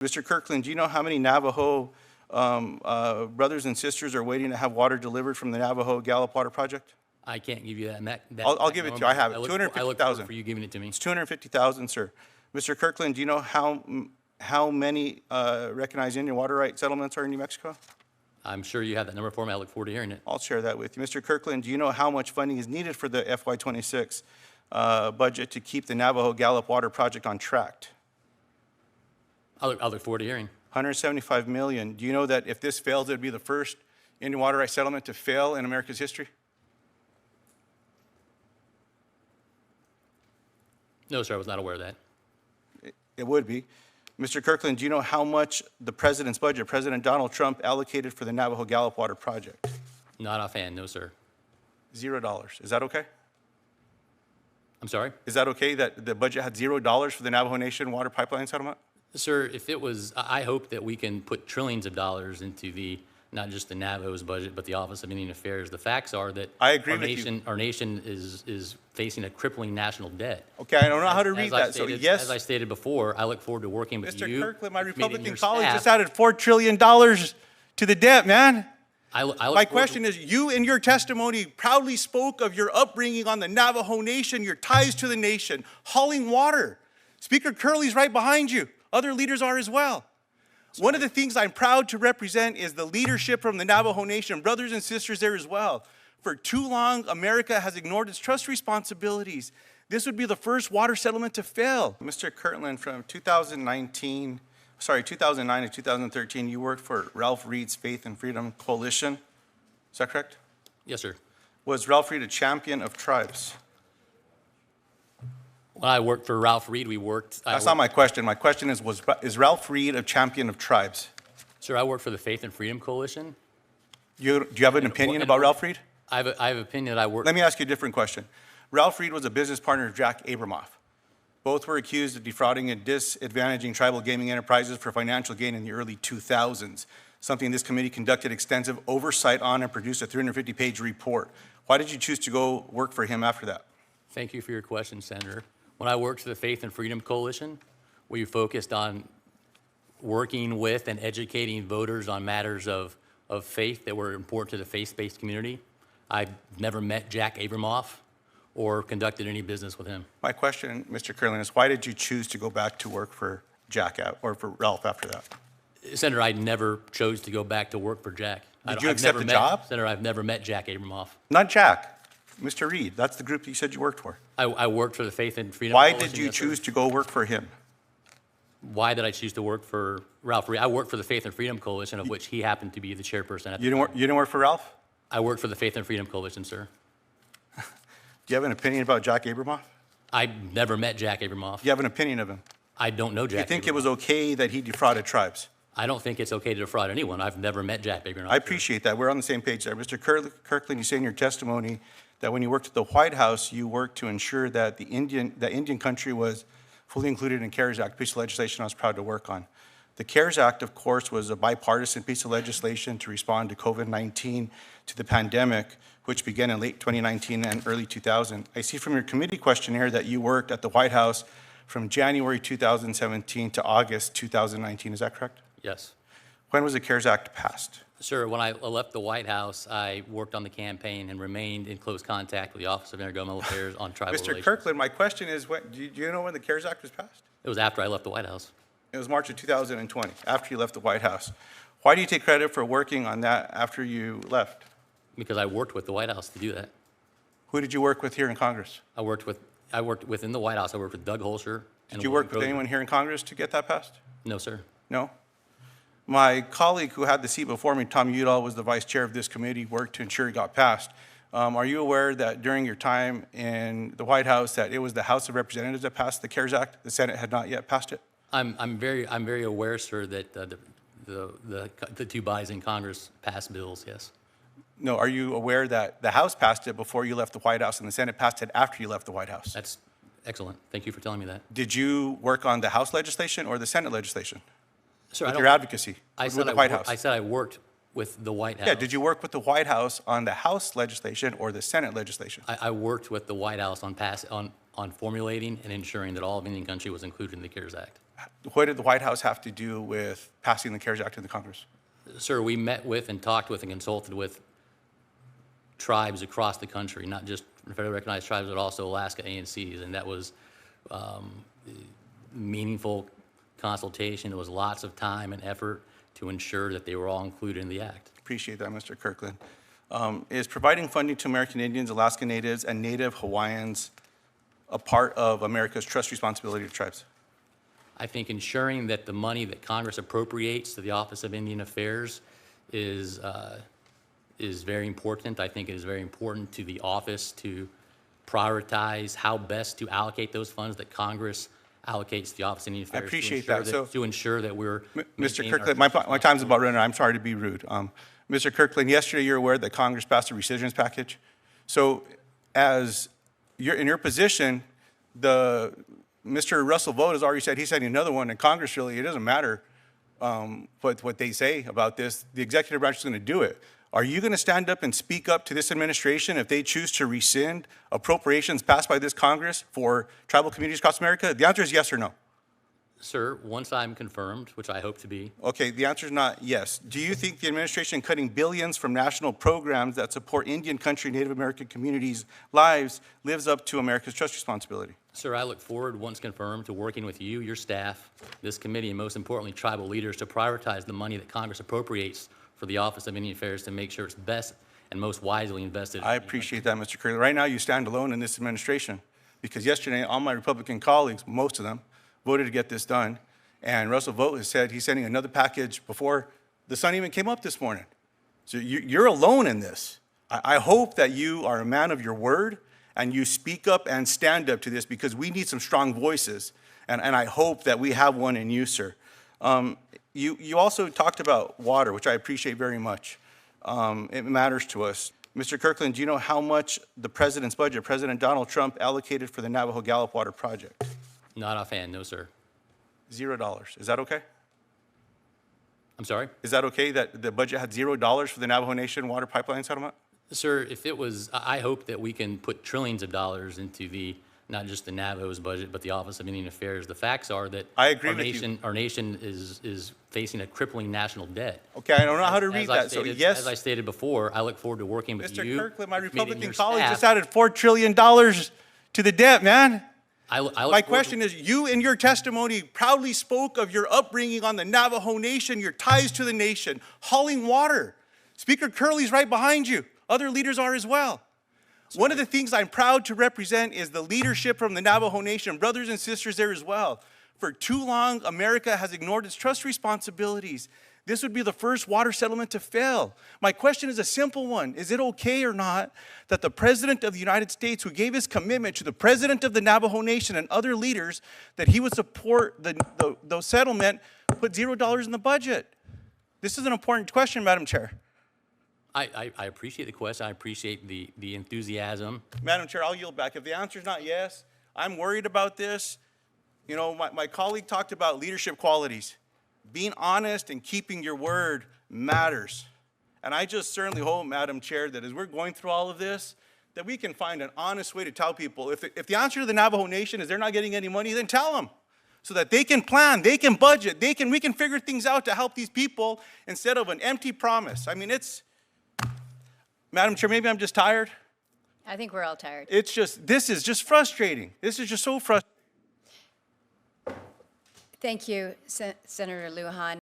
Mr. Kirkland, do you know how many Navajo brothers and sisters are waiting to have water delivered from the Navajo Gallup Water Project? I can't give you that. I'll give it to you. I have it. I look 250,000. forward for you giving it to me. It's 250,000, sir. Mr. Kirkland, do you know how many recognized Indian water right settlements are in New Mexico? I'm sure you have that number for me. I look forward to hearing it. I'll share that with you. Mr. Kirkland, do you know how much funding is needed for the FY26 budget to keep the Navajo Gallup Water Project on track? I'll look forward to hearing. 175 million. Do you know that if this fails, it would be the first Indian water right settlement to fail in America's history? No, sir, I was not aware of that. It would be. Mr. Kirkland, do you know how much the president's budget, President Donald Trump, allocated for the Navajo Gallup Water Project? Not offhand, no, sir. $0. Is that okay? I'm sorry? Is that okay that the budget had $0 for the Navajo Nation water pipeline settlement? Sir, if it was, I hope that we can put trillions of dollars into not just the Navajo's budget, but the Office of Indian Affairs. The facts are that I agree with you. Our nation is facing a crippling national debt. Okay, I don't know how to read that, so yes. As I stated before, I look forward to working with you. Mr. Kirkland, my the committee, and Republican your colleagues staff. just added $4 trillion to the debt, man. My question is, you in your testimony proudly spoke of your upbringing on the Navajo Nation, your ties to the nation, hauling water. Speaker Curley's right behind you. Other leaders are as well. One of the things I'm proud to represent is the leadership from the Navajo Nation, brothers and sisters there as well. For too long, America has ignored its trust responsibilities. This would be the first water settlement to fail. Mr. Kirtland, from 2009 to 2013, you worked for Ralph Reed's Faith and Freedom Coalition. Is that correct? Yes, sir. Was Ralph Reed a champion of tribes? When I worked for Ralph Reed, That's not my question. My question is Ralph Reed a champion of tribes? Sir, I worked for the Faith and Freedom Coalition. Do you have an opinion about Ralph Reed? I have an opinion that I work. Let me ask you a different question. Ralph Reed was a business partner of Jack Abramoff. Both were accused of defrauding and disadvantaging tribal gaming enterprises for financial gain in the early 2000s, something this committee conducted extensive oversight on and produced a 350-page report. Why did you choose to go work for him after that? Thank you for your question, Senator. When I worked for the Faith and Freedom Coalition, we focused on working with and educating voters on matters of faith that were important to the faith-based community. I've never met Jack Abramoff or conducted any business with him. My question, Mr. Kirtland, is why did you choose to go back to work for Jack or for Ralph after that? Senator, I never chose to go back to work for Jack. Did you accept the job? Senator, I've never met Jack Abramoff. Not Jack. Mr. Reed, that's the group you said you worked for. I worked for the Faith and Freedom Why Coalition. did you choose to go work for him? Why did I choose to work for Ralph Reed? I worked for the Faith and Freedom Coalition, of which he happened to be the chairperson at the time. You didn't work for Ralph? I worked for the Faith and Freedom Coalition, sir. Do you have an opinion about Jack Abramoff? I never met Jack Abramoff. Do you have an opinion of him? I don't know Jack. Do you think Abramoff. it was okay that he defrauded tribes? I don't think it's okay to defraud anyone. I've never met Jack Abramoff. I appreciate that. We're on the same page there. Mr. Kirkland, you say in your testimony that when you worked at the White House, you worked to ensure that the Indian country was fully included in CARES Act, piece of legislation I was proud to work on. The CARES Act, of course, was a bipartisan piece of legislation to respond to COVID-19, to the pandemic, which began in late 2019 and early 2000. I see from your committee questionnaire that you worked at the White House from January 2017 to August 2019. Is that correct? Yes. When was the CARES Act passed? Sir, when I left the White House, I worked on the campaign and remained in close contact with the Office of Intergovernmental Affairs on tribal Mr. relations. Kirkland, my question is, do you know when the CARES Act was passed? It was after I left the White House. It was March of 2020, after you left the White House. Why do you take credit for working on that after you left? Because I worked with the White House to do that. Who did you work with here in Congress? I worked within the White House. I worked with Doug Holscher. Did you work with anyone here in Congress to get that passed? No, sir. No? My colleague who had the seat before me, Tom Udall, was the vice chair of this committee, worked to ensure it got passed. Are you aware that during your time in the White House that it was the House of Representatives that passed the CARES Act? The Senate had not yet passed it? I'm very aware, sir, that the two bodies in Congress passed bills, yes. No, are you aware that the House passed it before you left the White House and the Senate passed it after you left the White House? That's excellent. Thank you for telling me that. Did you work on the House legislation or the Senate legislation? Sir, with your advocacy with the White House? I said I worked with the White House. Yeah, did you work with the White House on the House legislation or the Senate legislation? I worked with the White House on formulating and ensuring that all of Indian country was included in the CARES Act. What did the White House have to do with passing the CARES Act in the Congress? Sir, we met with and talked with and consulted with tribes across the country, not just federally recognized tribes, but also Alaska ANCs, and that was meaningful consultation. It was lots of time and effort to ensure that they were all included in the act. Appreciate that, Mr. Kirkland. Is providing funding to American Indians, Alaska Natives, and Native Hawaiians a part of America's trust responsibility to tribes? I think ensuring that the money that Congress appropriates to the Office of Indian Affairs is very important. I think it is very important to the office to prioritize how best to allocate those funds that Congress allocates to the Office of Indian Affairs. I appreciate that. So, to ensure that we're Mr. Kirkland, my time's about running. I'm sorry to be rude. Mr. Kirkland, yesterday you're aware that Congress passed a rescissions package. So, as you're in your position, Mr. Russell Vought has already said he's sending another one, and Congress really, it doesn't matter what they say about this. The executive branch is going to do it. Are you going to stand up and speak up to this administration if they choose to rescind appropriations passed by this Congress for tribal communities across America? The answer is yes or no. Sir, once I'm confirmed, which I hope to be. Okay, the answer is not yes. Do you think the administration cutting billions from national programs that support Indian country, Native American communities' lives lives up to America's trust responsibility? Sir, I look forward, once confirmed, to working with you, your staff, this committee, and most importantly, tribal leaders to prioritize the money that Congress appropriates for the Office of Indian Affairs to make sure it's best and most wisely invested. I appreciate that, Mr. Kirkland. Right now, you stand alone in this administration because yesterday, all my Republican colleagues, most of them, voted to get this done. And Russell Vought has said he's sending another package before the sun even came up this morning. So you're alone in this. I hope that you are a man of your word and you speak up and stand up to this because we need some strong voices. And I hope that we have one in you, sir. You also talked about water, which I appreciate very much. It matters to us. Mr. Kirkland, do you know how much the president's budget, President Donald Trump, allocated for the Navajo Gallup Water Project? Not offhand, no, sir. $0. Is that okay? I'm sorry? Is that okay that the budget had $0 for the Navajo Nation water pipeline settlement? Sir, if it was, I hope that we can put trillions of dollars into not just the Navajo's budget, but the Office of Indian Affairs. The facts are that I agree with you. Our nation is facing a crippling national debt. Okay, I don't know how to read that. So yes, as I stated before, I look forward to working with you. Mr. Kirkland, my Republican colleagues just added $4 trillion to the debt, man. My question is, you in your testimony proudly spoke of your upbringing on the Navajo Nation, your ties to the nation, hauling water. Speaker Curley's right behind you. Other leaders are as well. One of the things I'm proud to represent is the leadership from the Navajo Nation, brothers and sisters there as well. For too long, America has ignored its trust responsibilities. This would be the first water settlement to fail. My question is a simple one. Is it okay or not that the President of the United States, who gave his commitment to the President of the Navajo Nation and other leaders that he would support the settlement, put $0 in the budget? This is an important question, Madam Chair. I appreciate the question. I appreciate the enthusiasm. Madam Chair, I'll yield back. If the answer is not yes, I'm worried about this. You know, my colleague talked about leadership qualities. Being honest and keeping your word matters. And I just certainly hope, Madam Chair, that as we're going through all of this, that we can find an honest way to tell people, if the answer to the Navajo Nation is they're not getting any money, then tell them, so that they can plan, they can budget, we can figure things out to help these people instead of an empty promise. I mean, Madam Chair, maybe I'm just tired. I think we're all tired. This is just frustrating. This is just so frustrating. Thank you, Senator Lujan.